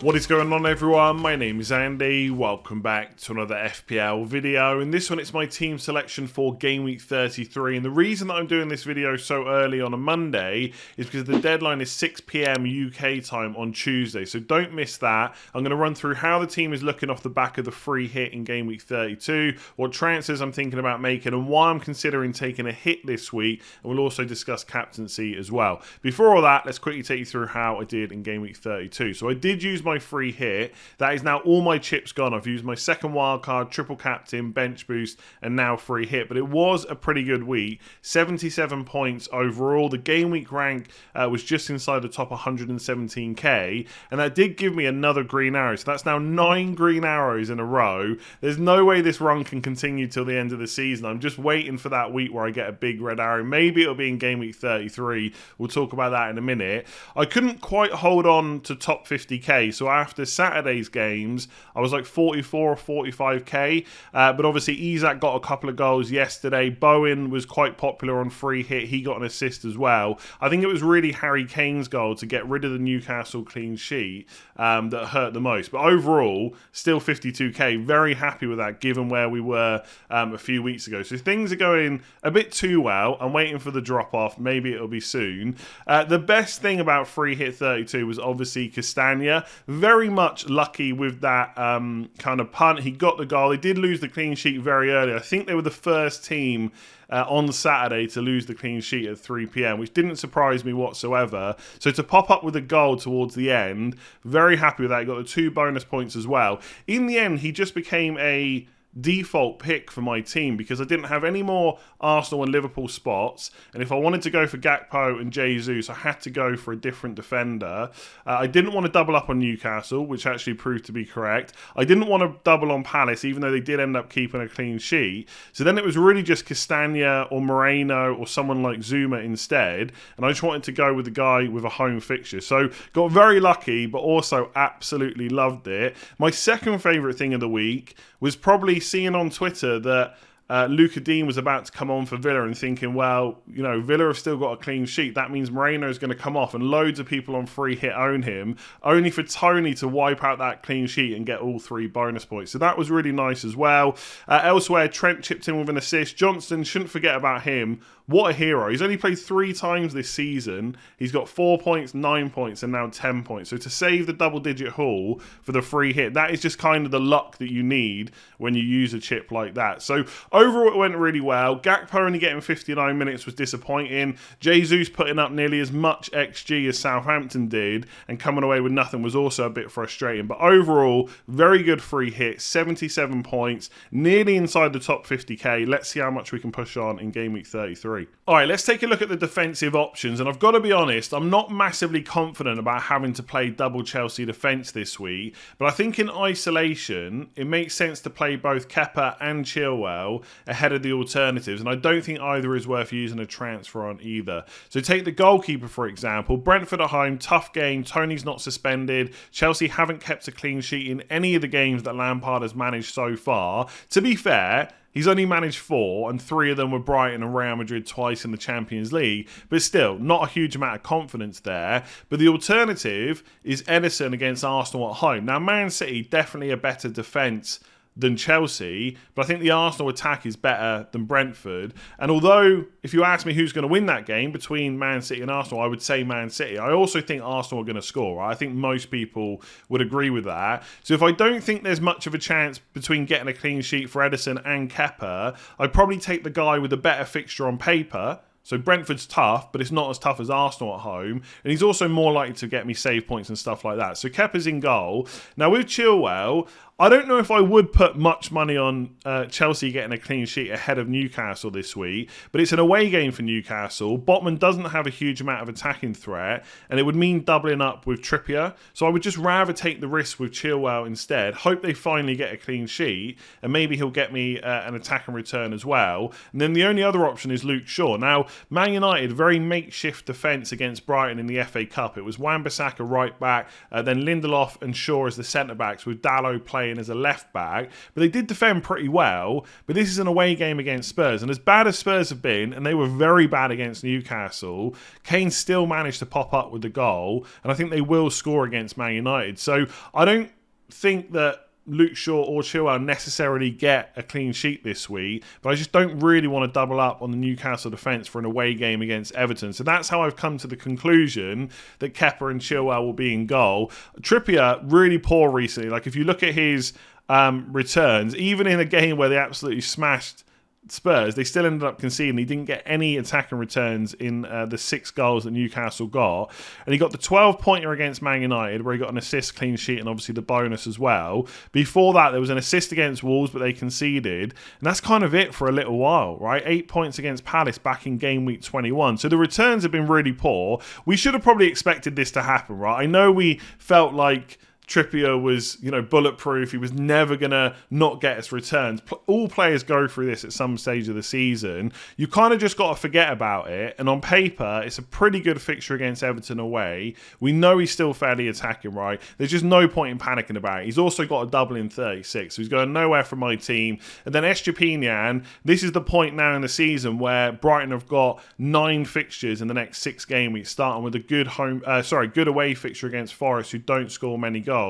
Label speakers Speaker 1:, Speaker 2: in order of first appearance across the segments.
Speaker 1: What is going on, everyone? My name is Andy. Welcome back to another FPL video. In this one, it's my team selection for Game Week 33. And the reason that I'm doing this video so early on a Monday is because the deadline is 6 PM UK time on Tuesday. So don't miss that. I'm going to run through how the team is looking off the back of the free hit in Game Week 32, what transfers I'm thinking about making, and why I'm considering taking a hit this week. And we'll also discuss captaincy as well. Before all that, let's quickly take you through how I did in Game Week 32. So I did use my free hit. That is now all my chips gone. I've used my second wildcard, triple captain, bench boost, and now free hit. But it was a pretty good week. 77 points overall. The game week rank was just inside the top 117k, and that did give me another green arrow. So that's now 9 green arrows in a row. There's no way this run can continue till the end of the season. I'm just waiting for that week where I get a big red arrow. Maybe it'll be in game week 33. We'll talk about that in a minute. I couldn't quite hold on to top 50k, so after Saturday's games, I was like 44 or 45k, but obviously Isak got a couple of goals yesterday. Bowen was quite popular on free hit. He got an assist as well. I think it was really Harry Kane's goal to get rid of the Newcastle clean sheet that hurt the most. But overall, still 52k. Very happy with that given where we were a few weeks ago. So things are going a bit too well. I'm waiting for the drop off. Maybe it'll be soon. The best thing about free hit 32 was obviously Castagna. Very much lucky with that kind of punt. He got the goal. They did lose the clean sheet very early. I think they were the first team on Saturday to lose the clean sheet at 3 PM, which didn't surprise me whatsoever. So to pop up with a goal towards the end, very happy with that. He got the 2 bonus points as well. In the end, he just became a default pick for my team because I didn't have any more Arsenal and Liverpool spots, and if I wanted to go for Gakpo and Jesus, I had to go for a different defender. I didn't want to double up on Newcastle, which actually proved to be correct. I didn't want to double on Palace, even though they did end up keeping a clean sheet. So then it was really just Castagna or Moreno or someone like Zuma instead, and I just wanted to go with the guy with a home fixture. So got very lucky, but also absolutely loved it. My second favourite thing of the week was probably seeing on Twitter that Luca Dean was about to come on for Villa and thinking, well, you know, Villa have still got a clean sheet. That means Moreno is going to come off and loads of people on free hit own him, only for Tony to wipe out that clean sheet and get all 3 bonus points. So that was really nice as well. Elsewhere, Trent chipped in with an assist. Johnston, shouldn't forget about him. What a hero. He's only played 3 times this season. He's got 4 points, 9 points, and now 10 points. So to save the double-digit haul for the free hit, that is just kind of the luck that you need when you use a chip like that. So overall, it went really well. Gakpo only getting 59 minutes was disappointing. Jesus putting up nearly as much XG as Southampton did and coming away with nothing was also a bit frustrating. But overall, very good free hit, 77 points, nearly inside the top 50k. Let's see how much we can push on in Game Week 33. All right, let's take a look at the defensive options. And I've got to be honest, I'm not massively confident about having to play double Chelsea defence this week. But I think in isolation, it makes sense to play both Kepa and Chilwell ahead of the alternatives. And I don't think either is worth using a transfer on either. So take the goalkeeper, for example. Brentford at home, tough game. Tony's not suspended. Chelsea haven't kept a clean sheet in any of the games that Lampard has managed so far. To be fair, he's only managed 4, and 3 of them were Brighton and Real Madrid twice in the Champions League. But still, not a huge amount of confidence there. But the alternative is Ederson against Arsenal at home. Now, Man City, definitely a better defence than Chelsea, but I think the Arsenal attack is better than Brentford. And although, if you ask me who's going to win that game between Man City and Arsenal, I would say Man City. I also think Arsenal are going to score. Right? I think most people would agree with that. So if I don't think there's much of a chance between getting a clean sheet for Ederson and Kepa, I'd probably take the guy with a better fixture on paper. So Brentford's tough, but it's not as tough as Arsenal at home. And he's also more likely to get me save points and stuff like that. So Kepa's in goal. Now with Chilwell, I don't know if I would put much money on Chelsea getting a clean sheet ahead of Newcastle this week, but it's an away game for Newcastle. Botman doesn't have a huge amount of attacking threat, and it would mean doubling up with Trippier. So I would just rather take the risk with Chilwell instead. Hope they finally get a clean sheet, and maybe he'll get me an attack and return as well. And then the only other option is Luke Shaw. Now, Man United, very makeshift defence against Brighton in the FA Cup. It was Wan-Bissaka right back, then Lindelof and Shaw as the centre-backs, with Dalot playing as a left-back. But they did defend pretty well, but this is an away game against Spurs. And as bad as Spurs have been, and they were very bad against Newcastle, Kane still managed to pop up with the goal, and I think they will score against Man United. So I don't think that Luke Shaw or Chilwell necessarily get a clean sheet this week, but I just don't really want to double up on the Newcastle defence for an away game against Everton. So that's how I've come to the conclusion that Kepa and Chilwell will be in goal. Trippier, really poor recently. Like, if you look at his returns, even in a game where they absolutely smashed Spurs, they still ended up conceding. He didn't get any attacking returns in the 6 goals that Newcastle got. And he got the 12-pointer against Man United, where he got an assist, clean sheet, and obviously the bonus as well. Before that, there was an assist against Wolves, but they conceded. And that's kind of it for a little while, right? 8 points against Palace back in game week 21. So the returns have been really poor. We should have probably expected this to happen, right? I know we felt like Trippier was, bulletproof. He was never going to not get us returns. All players go through this at some stage of the season. You kind of just got to forget about it. And on paper, it's a pretty good fixture against Everton away. We know he's still fairly attacking, right? There's just no point in panicking about it. He's also got a double in 36, so he's going nowhere from my team. And then Estepinian, this is the point now in the season where Brighton have got 9 fixtures in the next 6 game weeks, starting with a good away fixture against Forest, who don't score many goals.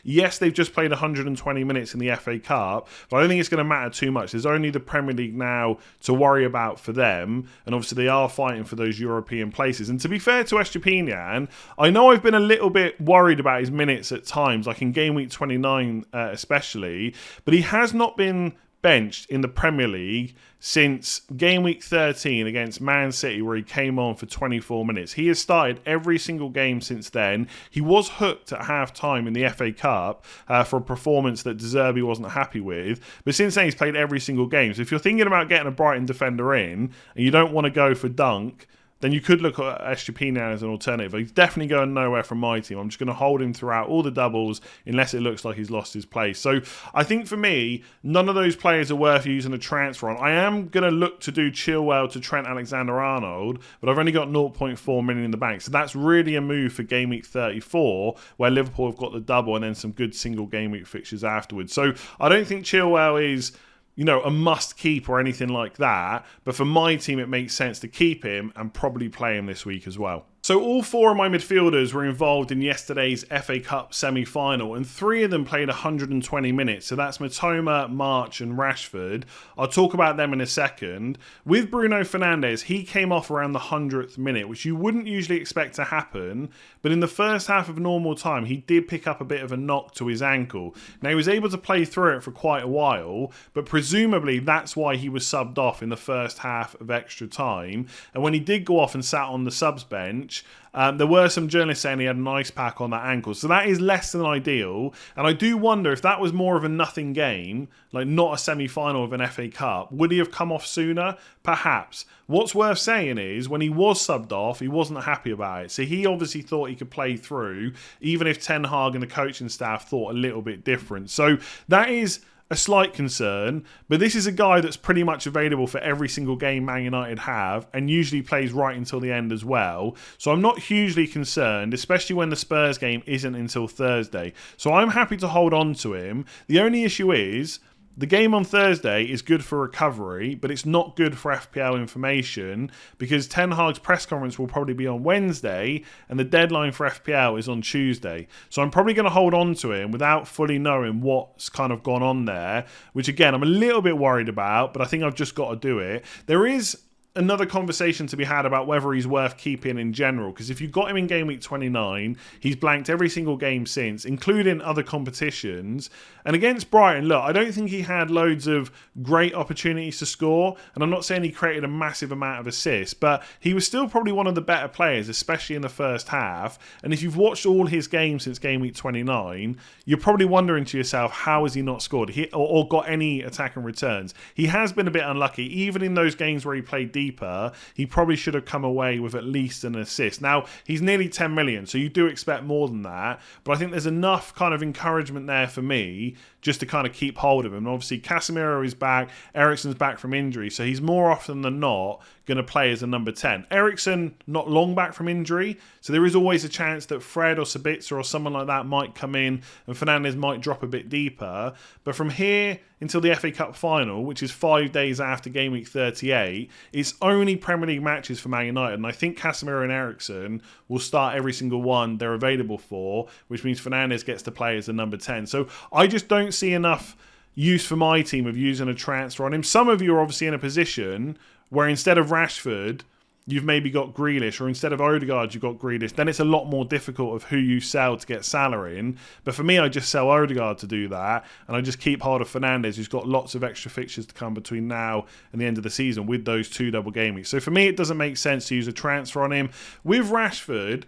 Speaker 1: Yes, they've just played 120 minutes in the FA Cup, but I don't think it's going to matter too much. There's only the Premier League now to worry about for them, and obviously they are fighting for those European places. And to be fair to Estepinian, I know I've been a little bit worried about his minutes at times, like in game week 29 especially, but he has not been benched in the Premier League since game week 13 against Man City, where he came on for 24 minutes. He has started every single game since then. He was hooked at half-time in the FA Cup for a performance that De Zerbi wasn't happy with, but since then he's played every single game. So if you're thinking about getting a Brighton defender in, and you don't want to go for Dunk, then you could look at Estepinian as an alternative. He's definitely going nowhere from my team. I'm just going to hold him throughout all the doubles unless it looks like he's lost his place. So I think for me, none of those players are worth using a transfer on. I am going to look to do Chilwell to Trent Alexander-Arnold, but I've only got 0.4 million in the bank. So that's really a move for game week 34, where Liverpool have got the double and then some good single game week fixtures afterwards. So I don't think Chilwell is a must keep or anything like that. But for my team, it makes sense to keep him and probably play him this week as well. So all 4 of my midfielders were involved in yesterday's FA Cup semi-final, and 3 of them played 120 minutes. So that's Matoma, March and Rashford. I'll talk about them in a second. With Bruno Fernandes, he came off around the 100th minute, which you wouldn't usually expect to happen. But in the first half of normal time, he did pick up a bit of a knock to his ankle. Now, he was able to play through it for quite a while, but presumably that's why he was subbed off in the first half of extra time. And when he did go off and sat on the subs bench, there were some journalists saying he had an ice pack on that ankle. So that is less than ideal. And I do wonder if that was more of a nothing game, like not a semi-final of an FA Cup, would he have come off sooner? Perhaps. What's worth saying is when he was subbed off, he wasn't happy about it. So he obviously thought he could play through, even if Ten Hag and the coaching staff thought a little bit different. So that is a slight concern, but this is a guy that's pretty much available for every single game Man United have and usually plays right until the end as well. So I'm not hugely concerned, especially when the Spurs game isn't until Thursday. So I'm happy to hold on to him. The only issue is the game on Thursday is good for recovery, but it's not good for FPL information because Ten Hag's press conference will probably be on Wednesday and the deadline for FPL is on Tuesday. So I'm probably going to hold on to him without fully knowing what's kind of gone on there, which again, I'm a little bit worried about, but I think I've just got to do it. There is another conversation to be had about whether he's worth keeping in general, because if you got him in game week 29, he's blanked every single game since, including other competitions. And against Brighton, look, I don't think he had loads of great opportunities to score, and I'm not saying he created a massive amount of assists, but he was still probably one of the better players, especially in the first half. And if you've watched all his games since game week 29, you're probably wondering to yourself, how has he not scored or got any attacking returns? He has been a bit unlucky, even in those games where he played decent. deeper, he probably should have come away with at least an assist. Now, he's nearly 10 million, so you do expect more than that, but I think there's enough kind of encouragement there for me just to kind of keep hold of him. And obviously, Casemiro is back, Eriksen's back from injury, so he's more often than not going to play as a number 10. Eriksen, not long back from injury, so there is always a chance that Fred or Sabitzer or someone like that might come in and Fernandes might drop a bit deeper. But from here until the FA Cup final, which is 5 days after Game Week 38, it's only Premier League matches for Man United. And I think Casemiro and Eriksen will start every single one they're available for, which means Fernandes gets to play as a number 10. So I just don't see enough use for my team of using a transfer on him. Some of you are obviously in a position where instead of Rashford, you've maybe got Grealish, or instead of Odegaard, you've got Grealish. Then it's a lot more difficult of who you sell to get Salah in. But for me, I just sell Odegaard to do that, and I just keep hold of Fernandes, who's got lots of extra fixtures to come between now and the end of the season with those 2 double game weeks. So for me, it doesn't make sense to use a transfer on him. With Rashford,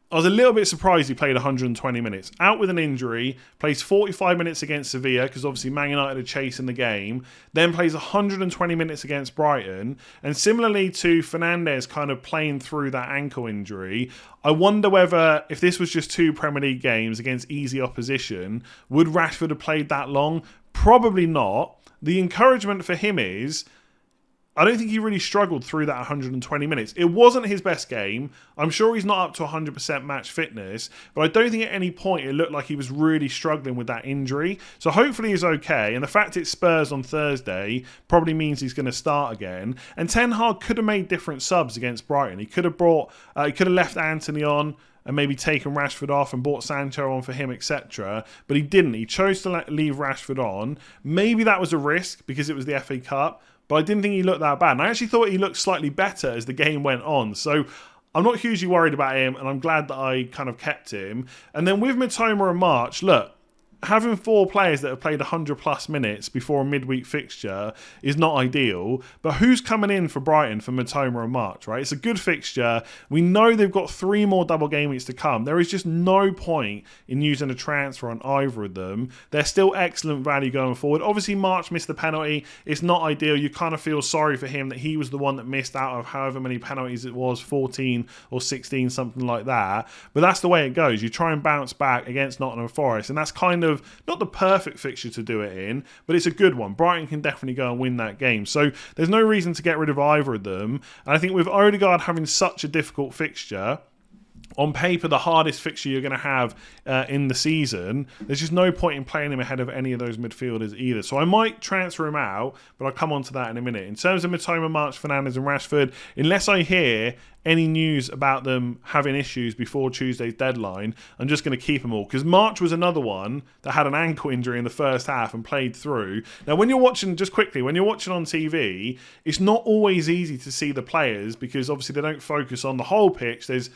Speaker 1: I was a little bit surprised he played 120 minutes. Out with an injury, plays 45 minutes against Sevilla, because obviously Man United are chasing the game, then plays 120 minutes against Brighton, and similarly to Fernandes kind of playing through that ankle injury, I wonder whether, if this was just 2 Premier League games against easy opposition, would Rashford have played that long? Probably not. The encouragement for him is, I don't think he really struggled through that 120 minutes. It wasn't his best game. I'm sure he's not up to 100% match fitness, but I don't think at any point it looked like he was really struggling with that injury. So hopefully he's okay. And the fact it's Spurs on Thursday probably means he's going to start again. And Ten Hag could have made different subs against Brighton. He could have left Antony on and maybe taken Rashford off and brought Sancho on for him, etc. But he didn't. He chose to leave Rashford on. Maybe that was a risk because it was the FA Cup, but I didn't think he looked that bad. And I actually thought he looked slightly better as the game went on. So I'm not hugely worried about him, and I'm glad that I kind of kept him. And then with Mitoma and March, look, having 4 players that have played 100 plus minutes before a midweek fixture is not ideal. But who's coming in for Brighton for Mitoma and March, right? It's a good fixture. We know they've got 3 more double game weeks to come. There is just no point in using a transfer on either of them. They're still excellent value going forward. Obviously, March missed the penalty. It's not ideal. You kind of feel sorry for him that he was the one that missed out of however many penalties it was, 14 or 16, something like that. But that's the way it goes. You try and bounce back against Nottingham Forest, and that's kind of not the perfect fixture to do it in, but it's a good one. Brighton can definitely go and win that game. So there's no reason to get rid of either of them. And I think with Odegaard having such a difficult fixture, on paper, the hardest fixture you're going to have in the season, there's just no point in playing him ahead of any of those midfielders either. So I might transfer him out, but I'll come on to that in a minute. In terms of Mitoma, March, Fernandes and Rashford, unless I hear any news about them having issues before Tuesday's deadline, I'm just going to keep them all. Because March was another one that had an ankle injury in the first half and played through. Now, when you're watching, just quickly, when you're watching on TV, it's not always easy to see the players because obviously they don't focus on the whole pitch. There's,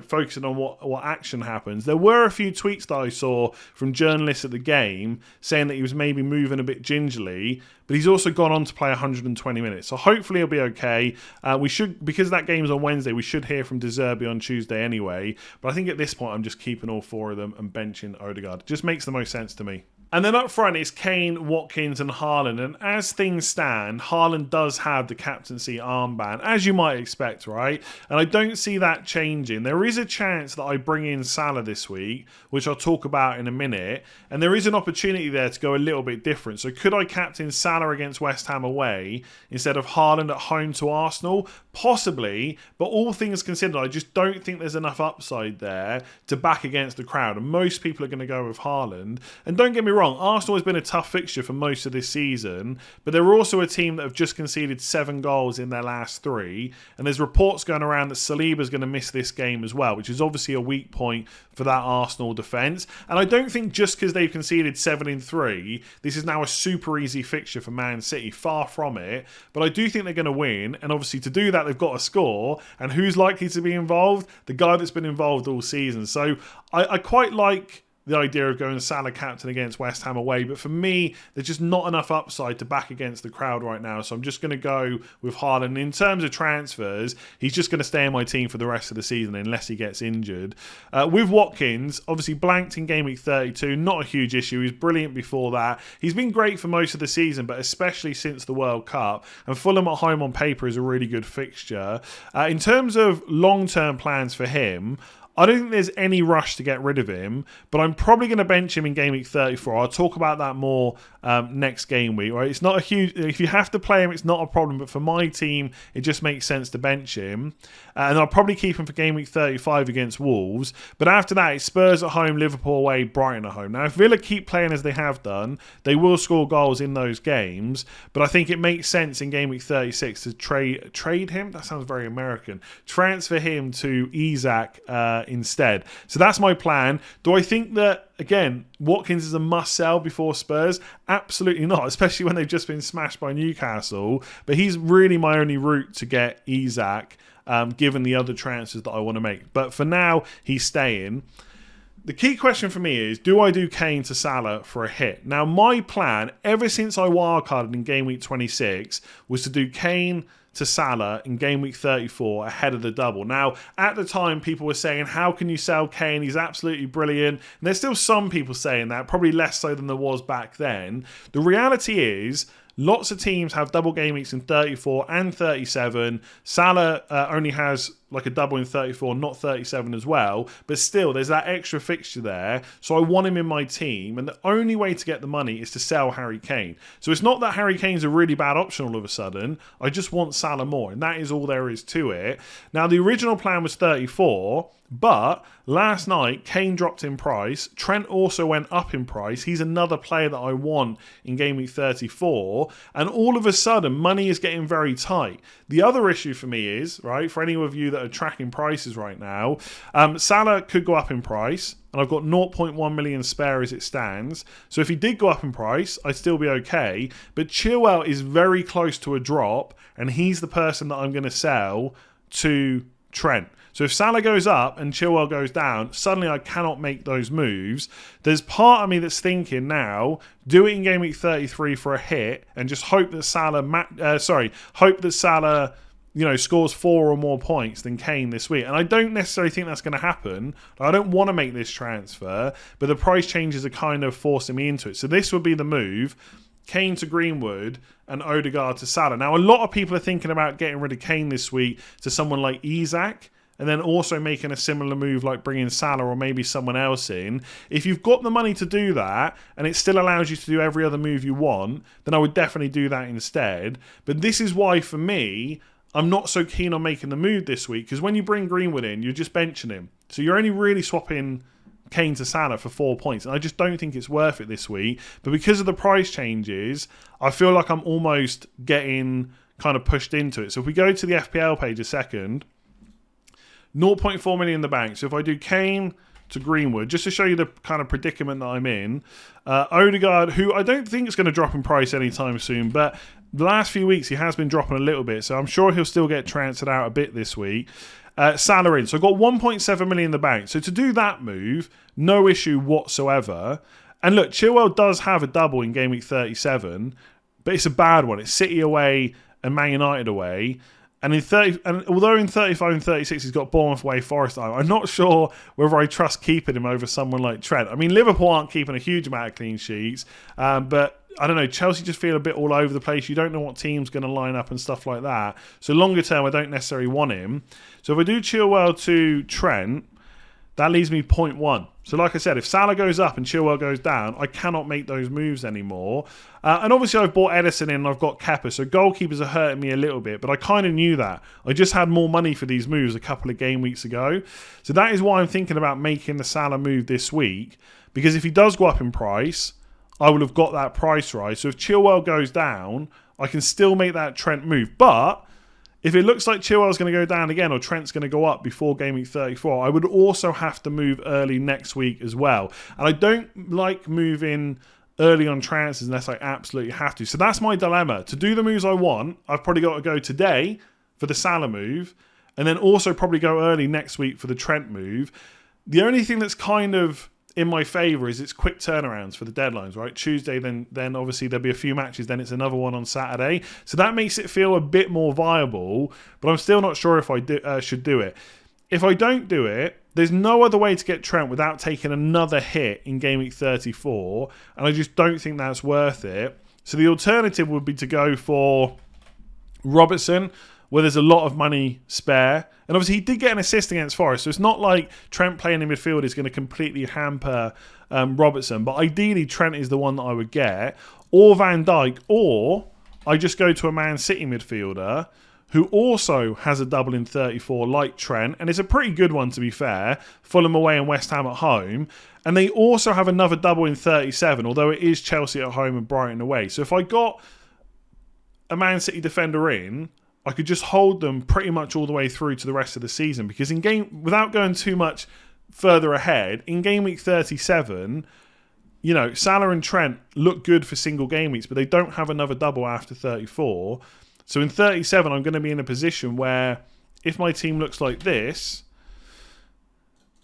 Speaker 1: focusing on what action happens. There were a few tweets that I saw from journalists at the game saying that he was maybe moving a bit gingerly, but he's also gone on to play 120 minutes. So hopefully he'll be okay. We should, because that game's on Wednesday, we should hear from De Zerbi on Tuesday anyway. But I think at this point, I'm just keeping all 4 of them and benching Odegaard. It just makes the most sense to me. And then up front, it's Kane, Watkins and Haaland. And as things stand, Haaland does have the captaincy armband, as you might expect, right? And I don't see that changing. There is a chance that I bring in Salah this week, which I'll talk about in a minute. And there is an opportunity there to go a little bit different. So could I captain Salah against West Ham away instead of Haaland at home to Arsenal? Possibly, but all things considered, I just don't think there's enough upside there to back against the crowd. And most people are going to go with Haaland. And don't get me wrong, Arsenal has been a tough fixture for most of this season, but they're also a team that have just conceded 7 goals in their last 3, and there's reports going around that Saliba's going to miss this game as well, which is obviously a weak point for that Arsenal defence. And I don't think just because they've conceded 7 in 3, this is now a super easy fixture for Man City. Far from it, but I do think they're going to win, and obviously to do that they've got to score, and who's likely to be involved? The guy that's been involved all season. So I quite like the idea of going Salah captain against West Ham away, but for me, there's just not enough upside to back against the crowd right now, so I'm just going to go with Haaland. In terms of transfers, he's just going to stay in my team for the rest of the season unless he gets injured. With Watkins, obviously blanked in game week 32, not a huge issue. He was brilliant before that. He's been great for most of the season, but especially since the World Cup, and Fulham at home on paper is a really good fixture. In terms of long-term plans for him, I don't think there's any rush to get rid of him, but I'm probably going to bench him in game week 34. I'll talk about that more next game week. Right? It's not a huge. If you have to play him, it's not a problem. But for my team, it just makes sense to bench him, and I'll probably keep him for game week 35 against Wolves. But after that, it's Spurs at home, Liverpool away, Brighton at home. Now, if Villa keep playing as they have done, they will score goals in those games. But I think it makes sense in game week 36 to trade him. That sounds very American. Transfer him to Isak instead. So that's my plan. Do I think that, again, Watkins is a must-sell before Spurs? Absolutely not, especially when they've just been smashed by Newcastle. But he's really my only route to get Isak, given the other transfers that I want to make. But for now, he's staying. The key question for me is, do I do Kane to Salah for a hit? Now, my plan, ever since I wildcarded in game week 26, was to do Kane to Salah in game week 34 ahead of the double. Now, at the time, people were saying, how can you sell Kane? He's absolutely brilliant. And there's still some people saying that, probably less so than there was back then. The reality is, lots of teams have double game weeks in 34 and 37. Salah only has like a double in 34, not 37 as well. But still, there's that extra fixture there. So I want him in my team. And the only way to get the money is to sell Harry Kane. So it's not that Harry Kane's a really bad option all of a sudden. I just want Salah more. And that is all there is to it. Now, the original plan was 34. But last night, Kane dropped in price. Trent also went up in price. He's another player that I want in game week 34. And all of a sudden, money is getting very tight. The other issue for me is, right, for any of you that are tracking prices right now, Salah could go up in price. And I've got 0.1 million spare as it stands. So if he did go up in price, I'd still be okay. But Chilwell is very close to a drop. And he's the person that I'm going to sell to Trent. So if Salah goes up and Chilwell goes down, suddenly I cannot make those moves. There's part of me that's thinking now, do it in game week 33 for a hit and just hope that Salah, scores 4 or more points than Kane this week. And I don't necessarily think that's going to happen. I don't want to make this transfer, but the price changes are kind of forcing me into it. So this would be the move. Kane to Greenwood and Odegaard to Salah. Now, a lot of people are thinking about getting rid of Kane this week to someone like Isak, and then also making a similar move like bringing Salah or maybe someone else in. If you've got the money to do that and it still allows you to do every other move you want, then I would definitely do that instead. But this is why, for me, I'm not so keen on making the move this week, because when you bring Greenwood in, you're just benching him. So you're only really swapping Kane to Salah for 4 points. And I just don't think it's worth it this week. But because of the price changes, I feel like I'm almost getting kind of pushed into it. So if we go to the FPL page a second, 0.4 million in the bank. So if I do Kane to Greenwood, just to show you the kind of predicament that I'm in, Odegaard, who I don't think is going to drop in price anytime soon, but the last few weeks he has been dropping a little bit, so I'm sure he'll still get transferred out a bit this week. Salah in. So I've got 1.7 million in the bank. So to do that move, no issue whatsoever. And look, Chilwell does have a double in game week 37, but it's a bad one. It's City away and Man United away. And although in 35 and 36 he's got Bournemouth away, Forest away, I'm not sure whether I trust keeping him over someone like Trent. I mean, Liverpool aren't keeping a huge amount of clean sheets, but I don't know, Chelsea just feel a bit all over the place. You don't know what team's going to line up and stuff like that. So longer term, I don't necessarily want him. So if I do Chilwell to Trent, that leaves me 0.1. So like I said, if Salah goes up and Chilwell goes down, I cannot make those moves anymore. And obviously I've bought Edison in and I've got Kepa, so goalkeepers are hurting me a little bit, but I kind of knew that. I just had more money for these moves a couple of game weeks ago. So that is why I'm thinking about making the Salah move this week, because if he does go up in price, I will have got that price right. So if Chilwell goes down, I can still make that Trent move. But if it looks like Chilwell's going to go down again or Trent's going to go up before game week 34, I would also have to move early next week as well. And I don't like moving early on transfers unless I absolutely have to. So that's my dilemma. To do the moves I want, I've probably got to go today for the Salah move, and then also probably go early next week for the Trent move. The only thing that's kind of in my favour is it's quick turnarounds for the deadlines, right? Tuesday, then obviously there'll be a few matches, then it's another one on Saturday. So that makes it feel a bit more viable, but I'm still not sure if I should do it. If I don't do it, there's no other way to get Trent without taking another hit in Game Week 34, and I just don't think that's worth it. So the alternative would be to go for Robertson, where there's a lot of money spare. And obviously he did get an assist against Forest, so it's not like Trent playing in midfield is going to completely hamper Robertson. But ideally Trent is the one that I would get, or Van Dijk, or I just go to a Man City midfielder who also has a double in 34 like Trent, and it's a pretty good one to be fair, Fulham away and West Ham at home. And they also have another double in 37, although it is Chelsea at home and Brighton away. So if I got a Man City defender in, I could just hold them pretty much all the way through to the rest of the season, because without going too much further ahead, in Game Week 37, you know, Salah and Trent look good for single game weeks, but they don't have another double after 34. So in 37, I'm going to be in a position where if my team looks like this,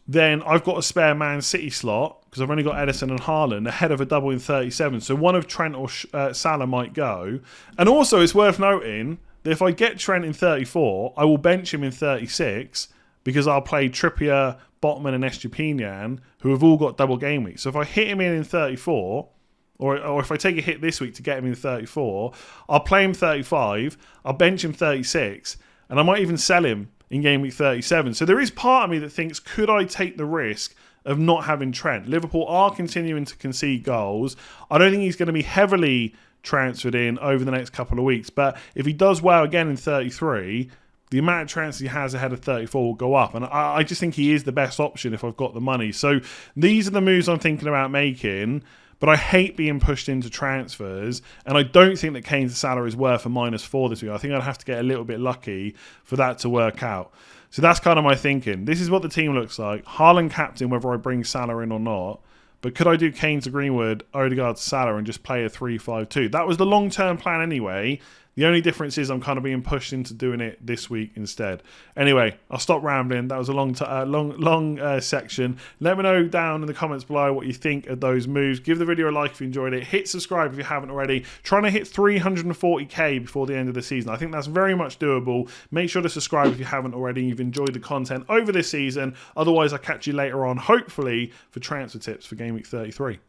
Speaker 1: then I've got a spare Man City slot, because I've only got Edison and Haaland ahead of a double in 37. So one of Trent or Salah might go. And also it's worth noting that if I get Trent in 34, I will bench him in 36, because I'll play Trippier, Botman and Estupinian, who have all got double game weeks. So if I hit him in 34, or if I take a hit this week to get him in 34, I'll play him 35, I'll bench him 36, and I might even sell him in Game Week 37. So there is part of me that thinks, could I take the risk of not having Trent? Liverpool are continuing to concede goals. I don't think he's going to be heavily transferred in over the next couple of weeks, but if he does well again in 33, the amount of transfers he has ahead of 34 will go up, and I just think he is the best option if I've got the money. So these are the moves I'm thinking about making, but I hate being pushed into transfers, and I don't think that Kane's salary is worth a -4 this week. I think I'd have to get a little bit lucky for that to work out. So that's kind of my thinking. This is what the team looks like. Haaland captain, whether I bring Salah in or not. But could I do Kane to Greenwood, Odegaard to Salah, and just play a 3-5-2? That was the long-term plan anyway. The only difference is I'm kind of being pushed into doing it this week instead. Anyway, I'll stop rambling. That was a long section. Let me know down in the comments below what you think of those moves. Give the video a like if you enjoyed it. Hit subscribe if you haven't already. Trying to hit 340k before the end of the season. I think that's very much doable. Make sure to subscribe if you haven't already. You've enjoyed the content over this season. Otherwise, I'll catch you later on, hopefully, for transfer tips for Game Week 33.